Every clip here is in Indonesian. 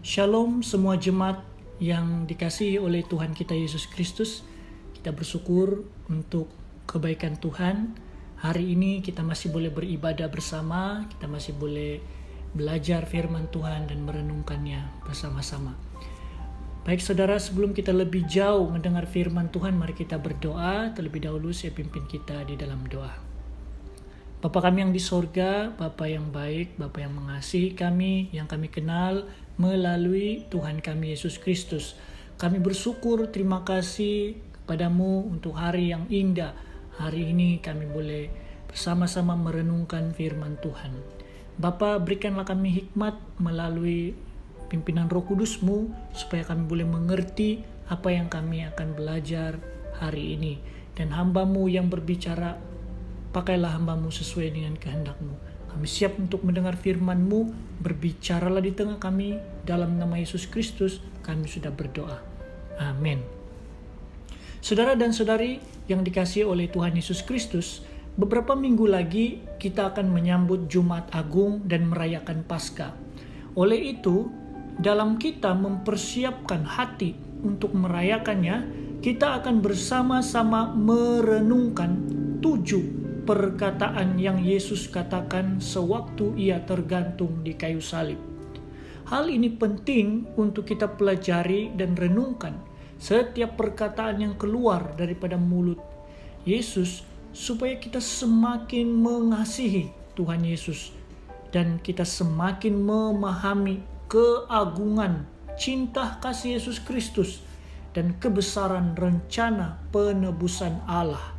Shalom semua jemaat yang dikasihi oleh Tuhan kita Yesus Kristus. Kita bersyukur untuk kebaikan Tuhan. Hari ini kita masih boleh beribadah bersama, kita masih boleh belajar firman Tuhan dan merenungkannya bersama-sama. Baik saudara, sebelum kita lebih jauh mendengar firman Tuhan, mari kita berdoa. Terlebih dahulu saya pimpin kita di dalam doa. Bapa kami yang di sorga, Bapa yang baik, Bapa yang mengasihi kami, yang kami kenal melalui Tuhan kami Yesus Kristus. Kami bersyukur, terima kasih kepadamu untuk hari yang indah. Hari ini kami boleh bersama-sama merenungkan firman Tuhan. Bapa, berikanlah kami hikmat melalui pimpinan Roh Kudus-Mu, supaya kami boleh mengerti apa yang kami akan belajar hari ini. Dan hamba-Mu yang berbicara, pakailah hamba-Mu sesuai dengan kehendak-Mu. Kami siap untuk mendengar firman-Mu, berbicaralah di tengah kami, dalam nama Yesus Kristus kami sudah berdoa. Amin. Saudara dan saudari yang dikasihi oleh Tuhan Yesus Kristus, beberapa minggu lagi kita akan menyambut Jumat Agung dan merayakan Paskah. Oleh itu, dalam kita mempersiapkan hati untuk merayakannya, kita akan bersama-sama merenungkan 7 perkataan yang Yesus katakan sewaktu ia tergantung di kayu salib. Hal ini penting untuk kita pelajari dan renungkan setiap perkataan yang keluar daripada mulut Yesus, supaya kita semakin mengasihi Tuhan Yesus dan kita semakin memahami keagungan cinta kasih Yesus Kristus dan kebesaran rencana penebusan Allah.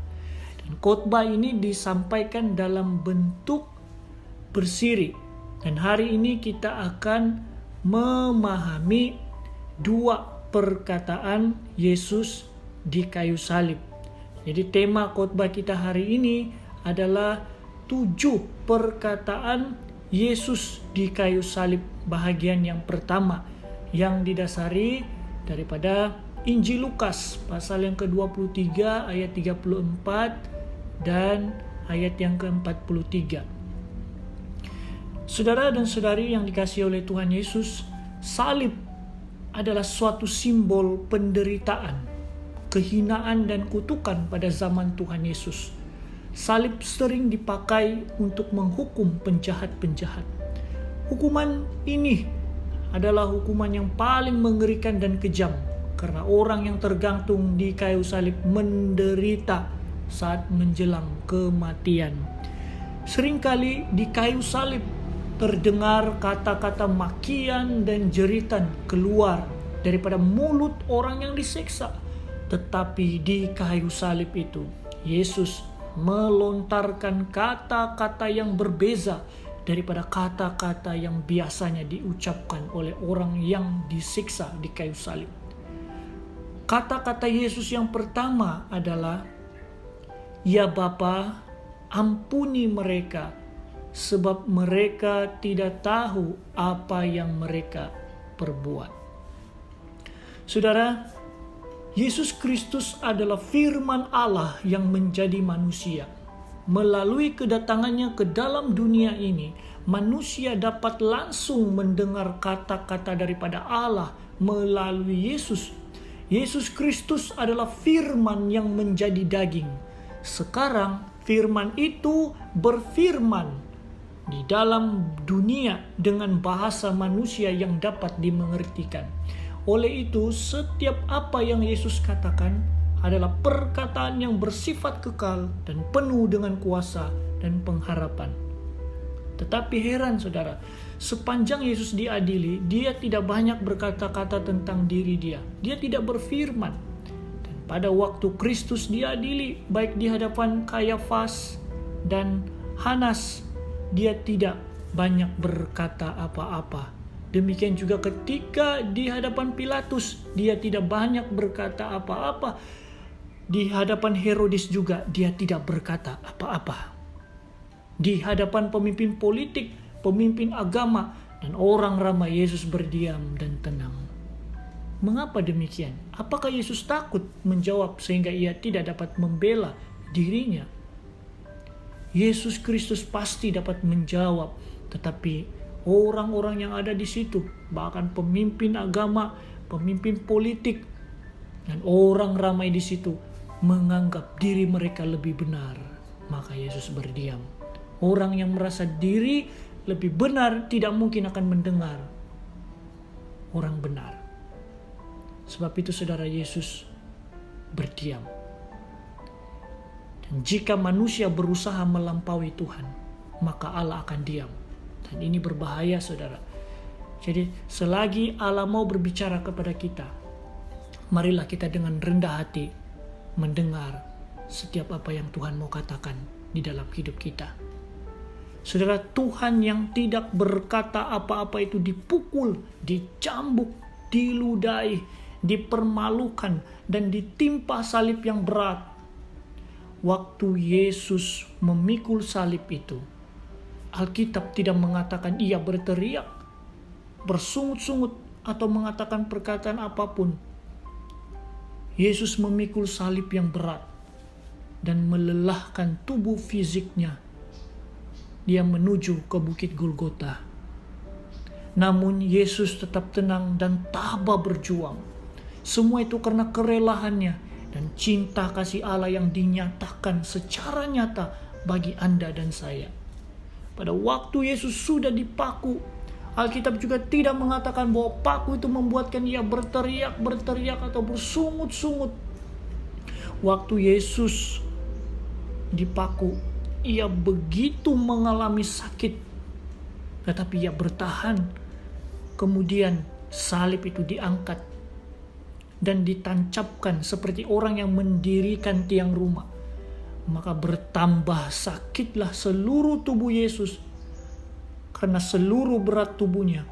Dan khotbah ini disampaikan dalam bentuk bersiri. Dan hari ini kita akan memahami 2 perkataan Yesus di kayu salib. Jadi tema khotbah kita hari ini adalah 7 perkataan Yesus di kayu salib, bahagian yang pertama, yang didasari daripada Injil Lukas pasal yang ke-23 ayat 34 dan ayat yang ke-43. Saudara dan saudari yang dikasihi oleh Tuhan Yesus, salib adalah suatu simbol penderitaan, kehinaan dan kutukan pada zaman Tuhan Yesus. Salib sering dipakai untuk menghukum penjahat-penjahat. Hukuman ini adalah hukuman yang paling mengerikan dan kejam, karena orang yang tergantung di kayu salib menderita saat menjelang kematian. Seringkali di kayu salib terdengar kata-kata makian dan jeritan keluar daripada mulut orang yang disiksa. Tetapi di kayu salib itu, Yesus melontarkan kata-kata yang berbeza daripada kata-kata yang biasanya diucapkan oleh orang yang disiksa di kayu salib. Kata-kata Yesus yang pertama adalah, "Ya Bapa, ampuni mereka, sebab mereka tidak tahu apa yang mereka perbuat." Saudara, Yesus Kristus adalah firman Allah yang menjadi manusia. Melalui kedatangannya ke dalam dunia ini, manusia dapat langsung mendengar kata-kata daripada Allah melalui Yesus. Yesus Kristus adalah firman yang menjadi daging. Sekarang firman itu berfirman di dalam dunia dengan bahasa manusia yang dapat dimengertikan. Oleh itu, setiap apa yang Yesus katakan adalah perkataan yang bersifat kekal dan penuh dengan kuasa dan pengharapan. Tetapi heran saudara, sepanjang Yesus diadili, dia tidak banyak berkata-kata tentang diri dia. Dia tidak berfirman. Dan pada waktu Kristus diadili, baik di hadapan Kayafas dan Hanas, dia tidak banyak berkata apa-apa. Demikian juga ketika di hadapan Pilatus, dia tidak banyak berkata apa-apa. Di hadapan Herodes juga, dia tidak berkata apa-apa. Di hadapan pemimpin politik, pemimpin agama, dan orang ramai, Yesus berdiam dan tenang. Mengapa demikian? Apakah Yesus takut menjawab sehingga ia tidak dapat membela dirinya? Yesus Kristus pasti dapat menjawab, tetapi orang-orang yang ada di situ, bahkan pemimpin agama, pemimpin politik, dan orang ramai di situ menganggap diri mereka lebih benar. Maka Yesus berdiam. Orang yang merasa diri lebih benar tidak mungkin akan mendengar orang benar. Sebab itu saudara, Yesus berdiam. Dan jika manusia berusaha melampaui Tuhan, maka Allah akan diam. Dan ini berbahaya saudara. Jadi selagi Allah mau berbicara kepada kita, marilah kita dengan rendah hati mendengar setiap apa yang Tuhan mau katakan di dalam hidup kita. Saudara, Tuhan yang tidak berkata apa-apa itu dipukul, dicambuk, diludahi, dipermalukan, dan ditimpa salib yang berat. Waktu Yesus memikul salib itu, Alkitab tidak mengatakan ia berteriak, bersungut-sungut, atau mengatakan perkataan apapun. Yesus memikul salib yang berat dan melelahkan tubuh fisiknya. Dia menuju ke Bukit Golgota. Namun Yesus tetap tenang dan tabah berjuang. Semua itu karena kerelaannya dan cinta kasih Allah yang dinyatakan secara nyata bagi Anda dan saya. Pada waktu Yesus sudah dipaku, Alkitab juga tidak mengatakan bahwa paku itu membuatkan ia berteriak atau bersungut-sungut. Waktu Yesus dipaku, ia begitu mengalami sakit, tetapi ia bertahan. Kemudian salib itu diangkat dan ditancapkan seperti orang yang mendirikan tiang rumah. Maka bertambah sakitlah seluruh tubuh Yesus, karena seluruh berat tubuhnya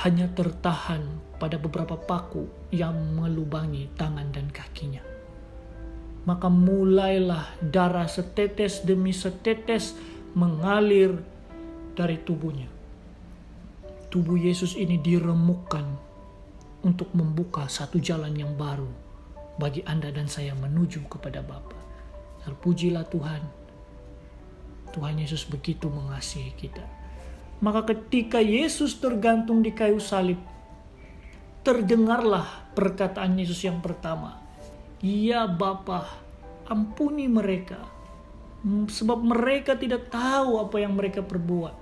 hanya tertahan pada beberapa paku yang melubangi tangan dan kakinya. Maka mulailah darah setetes demi setetes mengalir dari tubuhnya. Tubuh Yesus ini diremukkan untuk membuka satu jalan yang baru bagi Anda dan saya menuju kepada Bapa. Terpujilah Tuhan. Tuhan Yesus begitu mengasihi kita. Maka ketika Yesus tergantung di kayu salib, terdengarlah perkataan Yesus yang pertama. Ya Bapa, ampuni mereka, sebab mereka tidak tahu apa yang mereka perbuat.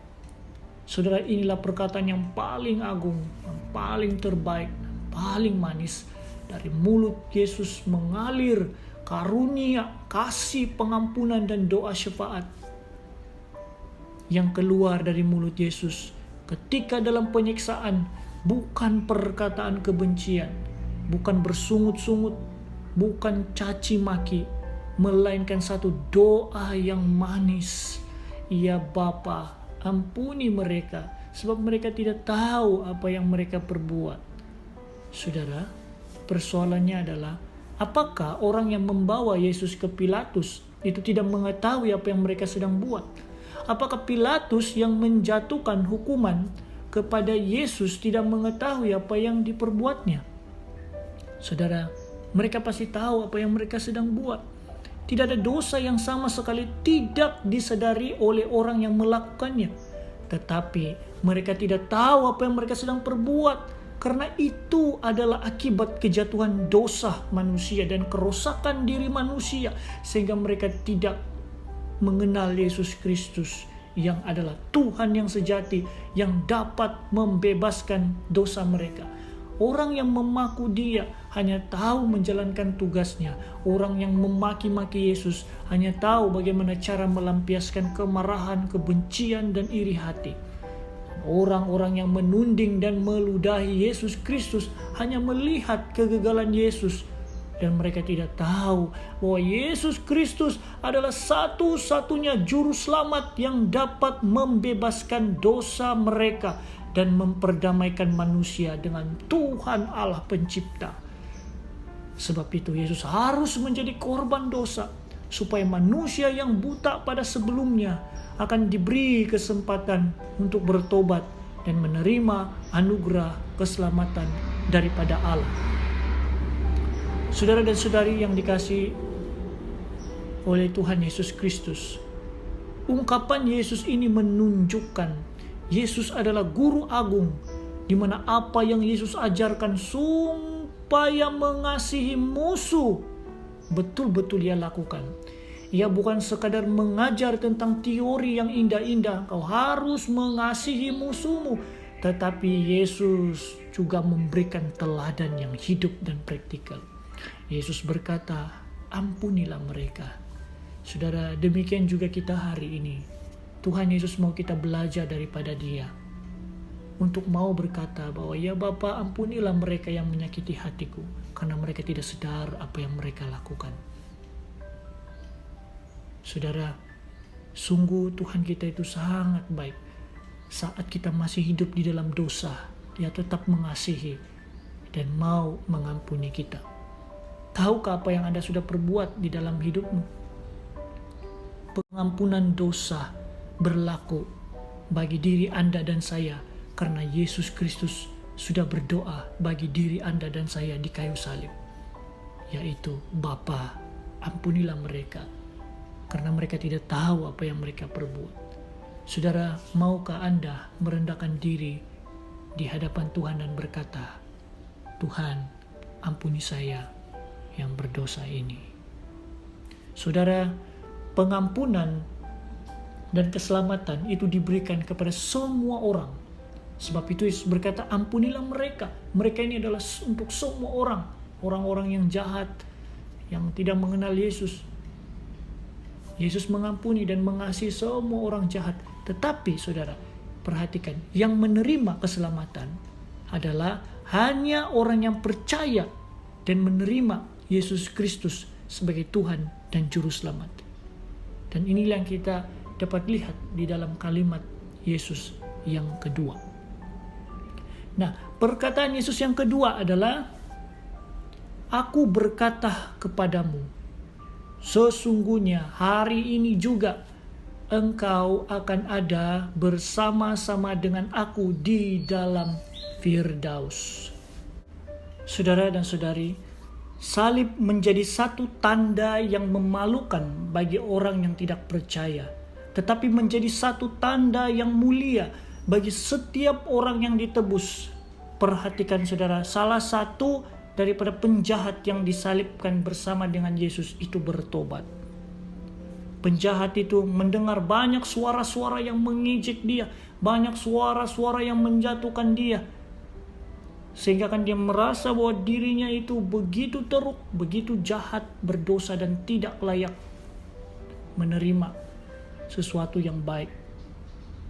Saudara, inilah perkataan yang paling agung, yang paling terbaik, yang paling manis. Dari mulut Yesus mengalir karunia, kasih, pengampunan, dan doa syafaat. Yang keluar dari mulut Yesus ketika dalam penyiksaan bukan perkataan kebencian, bukan bersungut-sungut, bukan caci maki, melainkan satu doa yang manis. Ya Bapa, ampuni mereka, sebab mereka tidak tahu apa yang mereka perbuat. Saudara, persoalannya adalah, apakah orang yang membawa Yesus ke Pilatus itu tidak mengetahui apa yang mereka sedang buat? Apakah Pilatus yang menjatuhkan hukuman kepada Yesus tidak mengetahui apa yang diperbuatnya? Saudara, mereka pasti tahu apa yang mereka sedang buat. Tidak ada dosa yang sama sekali tidak disadari oleh orang yang melakukannya. Tetapi mereka tidak tahu apa yang mereka sedang perbuat. Karena itu adalah akibat kejatuhan dosa manusia dan kerusakan diri manusia. Sehingga mereka tidak mengenal Yesus Kristus yang adalah Tuhan yang sejati, yang dapat membebaskan dosa mereka. Orang yang memaku Dia hanya tahu menjalankan tugasnya. Orang yang memaki-maki Yesus hanya tahu bagaimana cara melampiaskan kemarahan, kebencian, dan iri hati. Orang-orang yang menunding dan meludahi Yesus Kristus hanya melihat kegagalan Yesus. Dan mereka tidak tahu bahwa Yesus Kristus adalah satu-satunya juru selamat yang dapat membebaskan dosa mereka dan memperdamaikan manusia dengan Tuhan Allah Pencipta. Sebab itu Yesus harus menjadi korban dosa, supaya manusia yang buta pada sebelumnya akan diberi kesempatan untuk bertobat dan menerima anugerah keselamatan daripada Allah. Saudara dan saudari yang dikasihi oleh Tuhan Yesus Kristus, ungkapan Yesus ini menunjukkan Yesus adalah guru agung, di mana apa yang Yesus ajarkan supaya mengasihi musuh, betul-betul ia lakukan. Ia bukan sekadar mengajar tentang teori yang indah-indah, kau harus mengasihi musuhmu, tetapi Yesus juga memberikan teladan yang hidup dan praktikal. Yesus berkata, ampunilah mereka. Saudara, demikian juga kita hari ini. Tuhan Yesus mau kita belajar daripada Dia, untuk mau berkata bahwa ya Bapa, ampunilah mereka yang menyakiti hatiku, karena mereka tidak sadar apa yang mereka lakukan. Saudara, sungguh Tuhan kita itu sangat baik. Saat kita masih hidup di dalam dosa, Dia tetap mengasihi dan mau mengampuni kita. Tahukah apa yang Anda sudah perbuat di dalam hidupmu? Pengampunan dosa berlaku bagi diri Anda dan saya, karena Yesus Kristus sudah berdoa bagi diri Anda dan saya di kayu salib, yaitu, Bapa, ampunilah mereka, karena mereka tidak tahu apa yang mereka perbuat. Saudara, maukah Anda merendahkan diri di hadapan Tuhan dan berkata, Tuhan, ampuni saya yang berdosa ini. Saudara, pengampunan dan keselamatan itu diberikan kepada semua orang. Sebab itu Yesus berkata, ampunilah mereka. Mereka ini adalah untuk semua orang. Orang-orang yang jahat, yang tidak mengenal Yesus. Yesus mengampuni dan mengasihi semua orang jahat. Tetapi saudara, perhatikan, yang menerima keselamatan adalah hanya orang yang percaya dan menerima Yesus Kristus sebagai Tuhan dan Juru Selamat. Dan inilah yang kita dapat lihat di dalam kalimat Yesus yang kedua. Nah, perkataan Yesus yang kedua adalah, Aku berkata kepadamu, sesungguhnya hari ini juga engkau akan ada bersama-sama dengan aku di dalam Firdaus. Saudara dan saudari, salib menjadi satu tanda yang memalukan bagi orang yang tidak percaya, tetapi menjadi satu tanda yang mulia bagi setiap orang yang ditebus. Perhatikan saudara, salah satu daripada penjahat yang disalibkan bersama dengan Yesus itu bertobat. Penjahat itu mendengar banyak suara-suara yang mengejek dia, banyak suara-suara yang menjatuhkan dia, sehingga kan dia merasa bahwa dirinya itu begitu teruk, begitu jahat, berdosa dan tidak layak menerima sesuatu yang baik.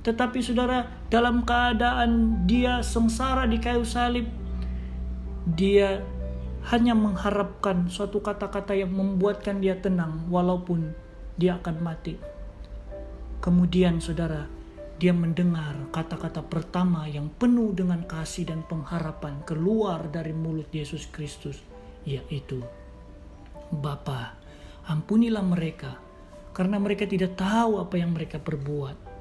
Tetapi saudara, dalam keadaan dia sengsara di kayu salib, dia hanya mengharapkan suatu kata-kata yang membuatkan dia tenang walaupun dia akan mati. Kemudian saudara, dia mendengar kata-kata pertama yang penuh dengan kasih dan pengharapan keluar dari mulut Yesus Kristus, yaitu, Bapa, ampunilah mereka, karena mereka tidak tahu apa yang mereka perbuat.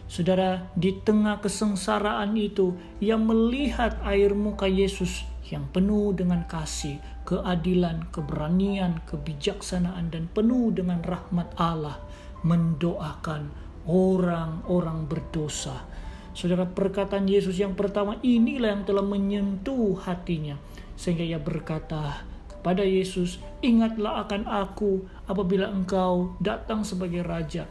Saudara, di tengah kesengsaraan itu, ia melihat air muka Yesus yang penuh dengan kasih, keadilan, keberanian, kebijaksanaan, dan penuh dengan rahmat Allah, mendoakan orang-orang berdosa. Saudara, perkataan Yesus yang pertama inilah yang telah menyentuh hatinya, sehingga ia berkata kepada Yesus, ingatlah akan aku apabila engkau datang sebagai Raja.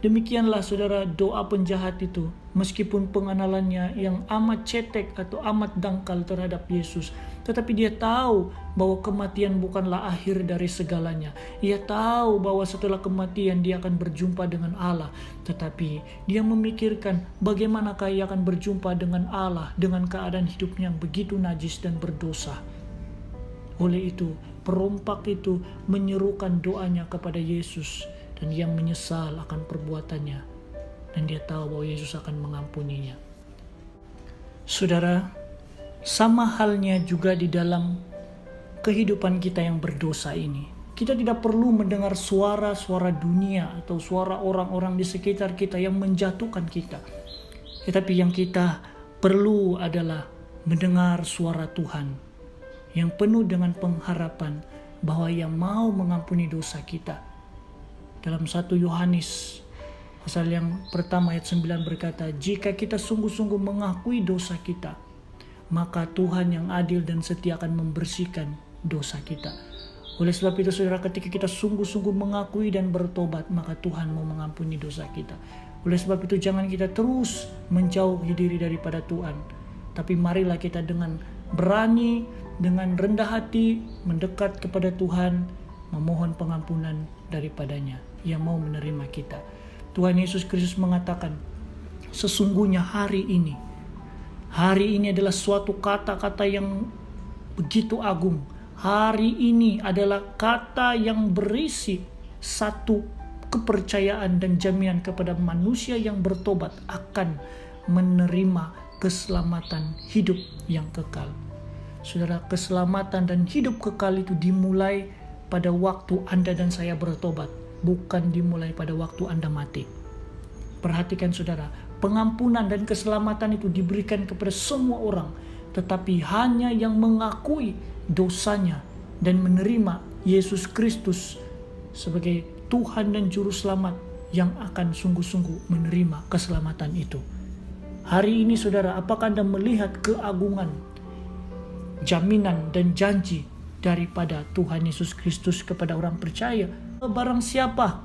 Demikianlah saudara doa penjahat itu, meskipun pengenalannya yang amat cetek atau amat dangkal terhadap Yesus, tetapi dia tahu bahwa kematian bukanlah akhir dari segalanya. Ia tahu bahwa setelah kematian dia akan berjumpa dengan Allah, tetapi dia memikirkan bagaimanakah ia akan berjumpa dengan Allah dengan keadaan hidupnya yang begitu najis dan berdosa. Oleh itu, perompak itu menyerukan doanya kepada Yesus, dan dia menyesal akan perbuatannya, dan dia tahu bahwa Yesus akan mengampuninya. Saudara, sama halnya juga di dalam kehidupan kita yang berdosa ini. Kita tidak perlu mendengar suara-suara dunia atau suara orang-orang di sekitar kita yang menjatuhkan kita. Tetapi yang kita perlu adalah mendengar suara Tuhan yang penuh dengan pengharapan bahwa Ia mau mengampuni dosa kita. Dalam 1 Yohanes Pasal yang pertama ayat 9 berkata, jika kita sungguh-sungguh mengakui dosa kita, maka Tuhan yang adil dan setia akan membersihkan dosa kita. Oleh sebab itu saudara, ketika kita sungguh-sungguh mengakui dan bertobat, maka Tuhan mau mengampuni dosa kita. Oleh sebab itu jangan kita terus menjauhi diri daripada Tuhan, tapi marilah kita dengan berani, dengan rendah hati mendekat kepada Tuhan, memohon pengampunan daripadanya yang mau menerima kita. Tuhan Yesus Kristus mengatakan, sesungguhnya hari ini adalah suatu kata-kata yang begitu agung. Hari ini adalah kata yang berisi satu kepercayaan dan jaminan kepada manusia yang bertobat akan menerima keselamatan hidup yang kekal. Saudara, keselamatan dan hidup kekal itu dimulai pada waktu Anda dan saya bertobat, bukan dimulai pada waktu Anda mati. Perhatikan saudara, pengampunan dan keselamatan itu diberikan kepada semua orang, tetapi hanya yang mengakui dosanya dan menerima Yesus Kristus sebagai Tuhan dan Juru Selamat yang akan sungguh-sungguh menerima keselamatan itu. Hari ini saudara, apakah Anda melihat keagungan, jaminan dan janji daripada Tuhan Yesus Kristus kepada orang percaya? Barang siapa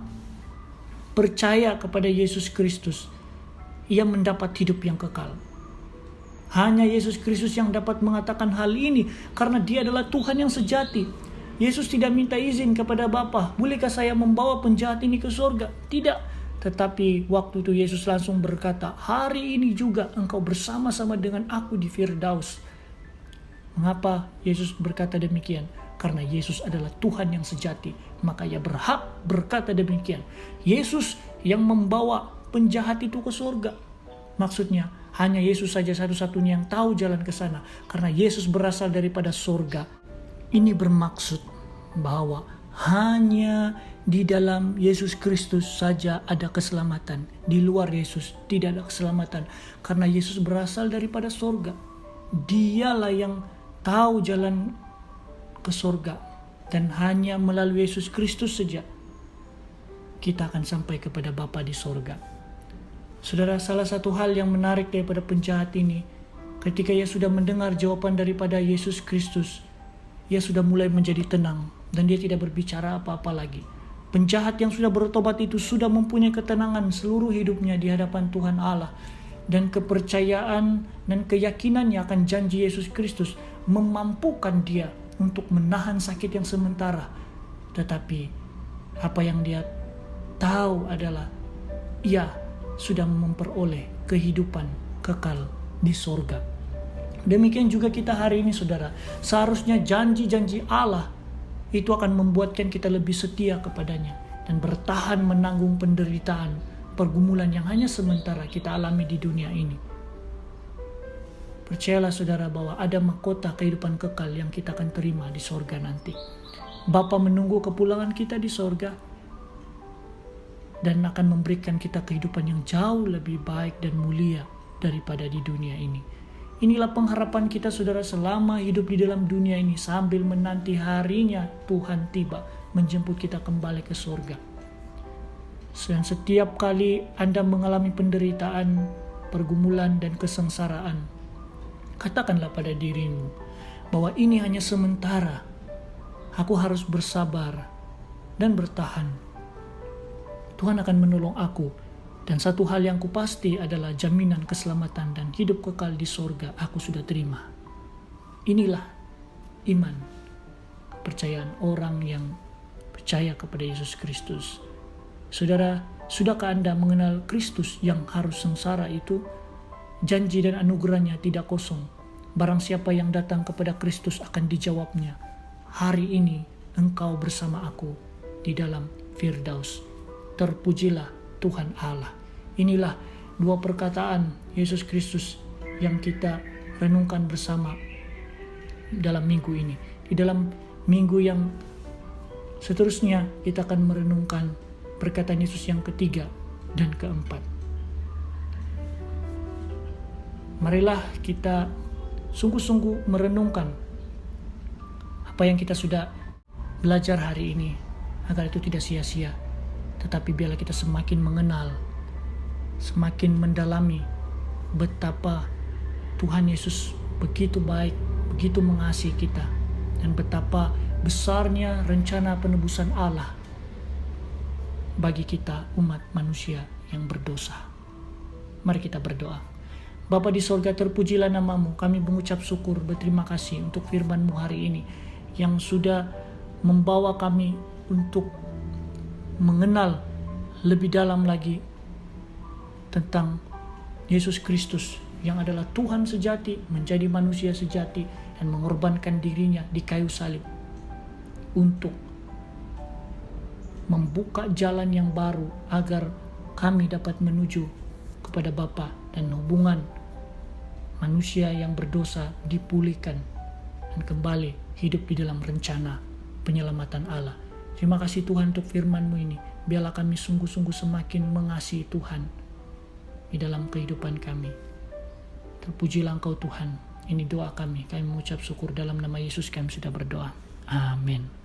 percaya kepada Yesus Kristus, ia mendapat hidup yang kekal. Hanya Yesus Kristus yang dapat mengatakan hal ini, karena dia adalah Tuhan yang sejati. Yesus tidak minta izin kepada Bapa, bolehkah saya membawa penjahat ini ke surga? Tidak. Tetapi waktu itu Yesus langsung berkata, hari ini juga engkau bersama-sama dengan aku di Firdaus. Mengapa Yesus berkata demikian? Karena Yesus adalah Tuhan yang sejati, maka ia berhak berkata demikian. Yesus yang membawa penjahat itu ke surga. Maksudnya, hanya Yesus saja satu-satunya yang tahu jalan ke sana, karena Yesus berasal daripada surga. Ini bermaksud bahwa hanya di dalam Yesus Kristus saja ada keselamatan. Di luar Yesus tidak ada keselamatan, karena Yesus berasal daripada surga. Dialah yang tahu jalan ke surga, dan hanya melalui Yesus Kristus saja kita akan sampai kepada Bapa di surga. Saudara, salah satu hal yang menarik daripada penjahat ini, ketika ia sudah mendengar jawaban daripada Yesus Kristus, ia sudah mulai menjadi tenang dan dia tidak berbicara apa-apa lagi. Penjahat yang sudah bertobat itu sudah mempunyai ketenangan seluruh hidupnya di hadapan Tuhan Allah, dan kepercayaan dan keyakinannya akan janji Yesus Kristus memampukan dia untuk menahan sakit yang sementara. Tetapi apa yang dia tahu adalah ia sudah memperoleh kehidupan kekal di surga. Demikian juga kita hari ini saudara. Seharusnya janji-janji Allah itu akan membuatkan kita lebih setia kepadanya dan bertahan menanggung penderitaan, pergumulan yang hanya sementara kita alami di dunia ini. Percayalah saudara bahwa ada mahkota kehidupan kekal yang kita akan terima di sorga nanti. Bapa menunggu kepulangan kita di sorga dan akan memberikan kita kehidupan yang jauh lebih baik dan mulia daripada di dunia ini. Inilah pengharapan kita saudara selama hidup di dalam dunia ini, sambil menanti harinya Tuhan tiba menjemput kita kembali ke surga. Dan setiap kali Anda mengalami penderitaan, pergumulan dan kesengsaraan, katakanlah pada dirimu bahwa ini hanya sementara. Aku harus bersabar dan bertahan. Tuhan akan menolong aku. Dan satu hal yang kupasti adalah jaminan keselamatan dan hidup kekal di surga aku sudah terima. Inilah iman, kepercayaan orang yang percaya kepada Yesus Kristus. Saudara, sudahkah Anda mengenal Kristus yang harus sengsara itu? Janji dan anugerahnya tidak kosong. Barang siapa yang datang kepada Kristus akan dijawabnya, hari ini engkau bersama aku di dalam Firdaus. Terpujilah Tuhan Allah. Inilah dua perkataan Yesus Kristus yang kita renungkan bersama dalam minggu ini. Di dalam minggu yang seterusnya kita akan merenungkan perkataan Yesus yang ketiga dan keempat. Marilah kita sungguh-sungguh merenungkan apa yang kita sudah belajar hari ini, agar itu tidak sia-sia. Tetapi biarlah kita semakin mengenal semakin mendalami betapa Tuhan Yesus begitu baik, begitu mengasihi kita, dan betapa besarnya rencana penebusan Allah bagi kita umat manusia yang berdosa. Mari kita berdoa. Bapa di sorga, terpujilah namamu. Kami mengucap syukur, berterima kasih untuk firman-Mu hari ini yang sudah membawa kami untuk mengenal lebih dalam lagi tentang Yesus Kristus yang adalah Tuhan sejati, menjadi manusia sejati, dan mengorbankan dirinya di kayu salib untuk membuka jalan yang baru agar kami dapat menuju kepada Bapa, dan hubungan manusia yang berdosa dipulihkan dan kembali hidup di dalam rencana penyelamatan Allah. Terima kasih Tuhan untuk firman-Mu ini. Biarlah kami sungguh-sungguh semakin mengasihi Tuhan di dalam kehidupan kami. Terpujilah Engkau Tuhan. Ini doa kami. Kami mengucap syukur dalam nama Yesus kami sudah berdoa. Amin.